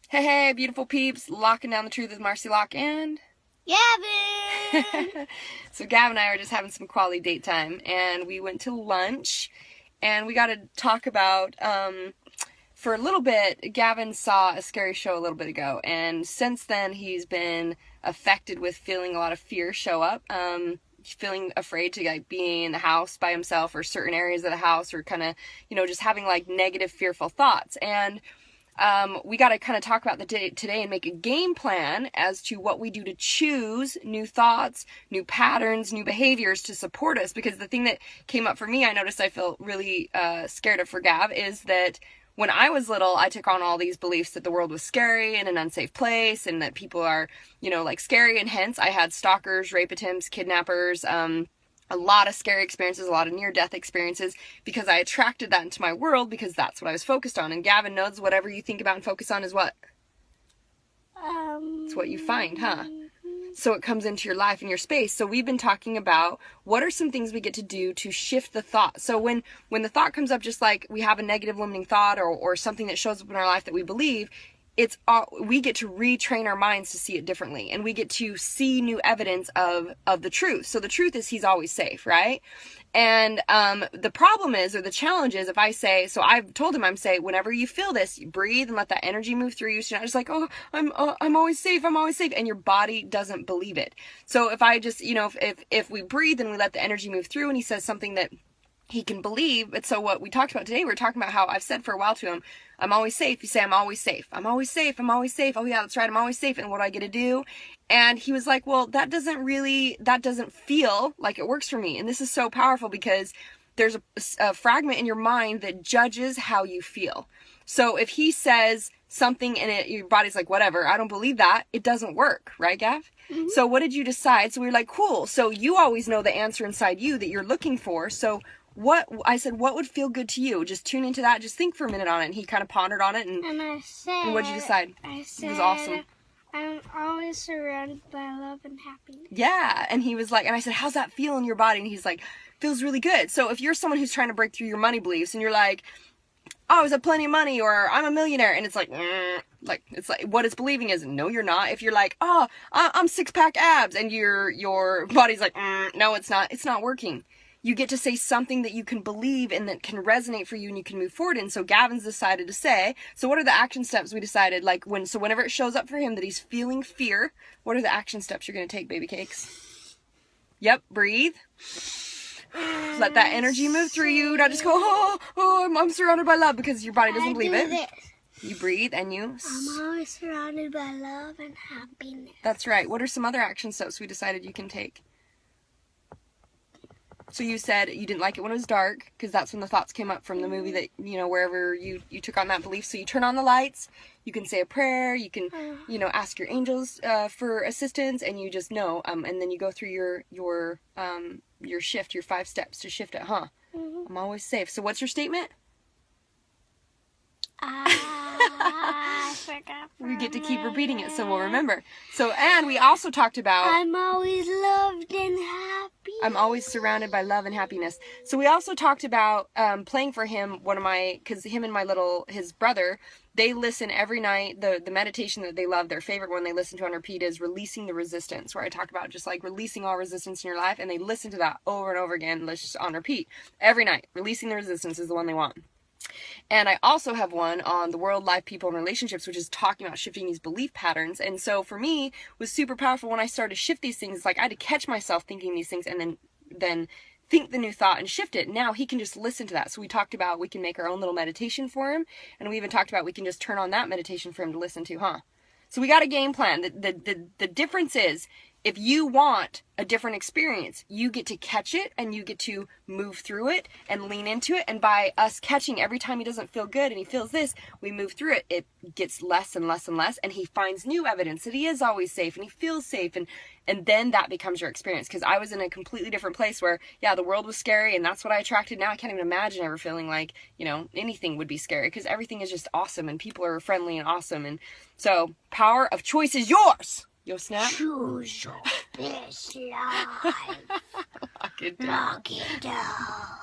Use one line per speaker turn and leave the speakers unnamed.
Hey, hey, beautiful peeps. Locking down the truth with Marci, Lockin.
Gavin!
So Gavin and I were just having some quality date time, and we went to lunch, and we got to talk about, for a little bit, Gavin saw a scary show a little bit ago, and since then he's been affected with feeling a lot of fear show up, feeling afraid to like being in the house by himself or certain areas of the house, or kind of, just having like negative, fearful thoughts. And we got to kind of talk about the day today and make a game plan as to what we do to choose new thoughts, new patterns, new behaviors to support us. Because the thing that came up for me, I noticed I felt really scared of for Gav, is that when I was little, I took on all these beliefs that the world was scary and an unsafe place, and that people are, like scary, and hence I had stalkers, rape attempts, kidnappers, a lot of scary experiences, a lot of near-death experiences, because I attracted that into my world because that's what I was focused on. And Gavin knows whatever you think about and focus on is what? It's what you find, huh? So it comes into your life and your space. So we've been talking about what are some things we get to do to shift the thought. So when the thought comes up, just like we have a negative limiting thought or something that shows up in our life that we believe, we get to retrain our minds to see it differently, and we get to see new evidence of the truth. So the truth is he's always safe, right? And the problem is, or the challenge is, if I say, so I've told him, whenever you feel this, you breathe and let that energy move through you. So you're not just like, oh, I'm always safe, and your body doesn't believe it. So if I just, if we breathe and we let the energy move through, and he says something that he can believe. But so what we talked about today, we're talking about how I've said for a while to him, I'm always safe. You say, I'm always safe. I'm always safe. I'm always safe. Oh yeah, that's right. I'm always safe. And what do I get to do? And he was like, well, that doesn't feel like it works for me. And this is so powerful because there's a fragment in your mind that judges how you feel. So if he says something and your body's like, whatever, I don't believe that, it doesn't work. Right, Gav? Mm-hmm. So what did you decide? So we were like, cool. So you always know the answer inside you that you're looking for. So what would feel good to you? Just tune into that. Just think for a minute on it. And he kind of pondered on it. And
I said,
and what'd you decide?
I said,
it was awesome.
I'm always surrounded by love and happiness.
Yeah. And he was like, and I said, how's that feel in your body? And he's like, feels really good. So if you're someone who's trying to break through your money beliefs and you're like, oh, I have plenty of money, or I'm a millionaire, and it's like it's like what it's believing is, no, you're not. If you're like, oh, I'm 6-pack abs, and your body's like, no, it's not working. You get to say something that you can believe and that can resonate for you and you can move forward in. So Gavin's decided to say, so what are the action steps we decided, whenever it shows up for him that he's feeling fear, what are the action steps you're going to take, baby cakes? Yep, breathe. Let that energy move through you, not just go, I'm surrounded by love, because your body doesn't believe it.
This.
You breathe and you...
I'm always surrounded by love and happiness.
That's right. What are some other action steps we decided you can take? So you said you didn't like it when it was dark, because that's when the thoughts came up from the movie that, wherever you took on that belief. So you turn on the lights, you can say a prayer, you can, ask your angels for assistance, and you just know, and then you go through your shift, your 5 steps to shift it, huh? Mm-hmm. I'm always safe. So what's your statement?
I forgot.
We get to keep repeating it, so we'll remember. So, and we also talked about...
I'm always loved and happy.
I'm always surrounded by love and happiness. So we also talked about playing for him because him and his brother, they listen every night. The meditation that they love, their favorite one they listen to on repeat is Releasing the Resistance, where I talk about just like releasing all resistance in your life, and they listen to that over and over again, just on repeat every night. Releasing the Resistance is the one they want. And I also have one on the world, life, people, and relationships, which is talking about shifting these belief patterns. And so for me, it was super powerful when I started to shift these things. It's like I had to catch myself thinking these things and then think the new thought and shift it. Now he can just listen to that. So we talked about we can make our own little meditation for him. And we even talked about we can just turn on that meditation for him to listen to, huh? So we got a game plan. The difference is, if you want a different experience, you get to catch it and you get to move through it and lean into it. And by us catching every time he doesn't feel good and he feels this, we move through it. It gets less and less and less. And he finds new evidence that he is always safe and he feels safe. And then that becomes your experience. Because I was in a completely different place where, yeah, the world was scary and that's what I attracted. Now I can't even imagine ever feeling like, anything would be scary, because everything is just awesome and people are friendly and awesome. And so power of choice is yours. Yo, snap.
Choose your best life.
Lock it down.
Lock it down.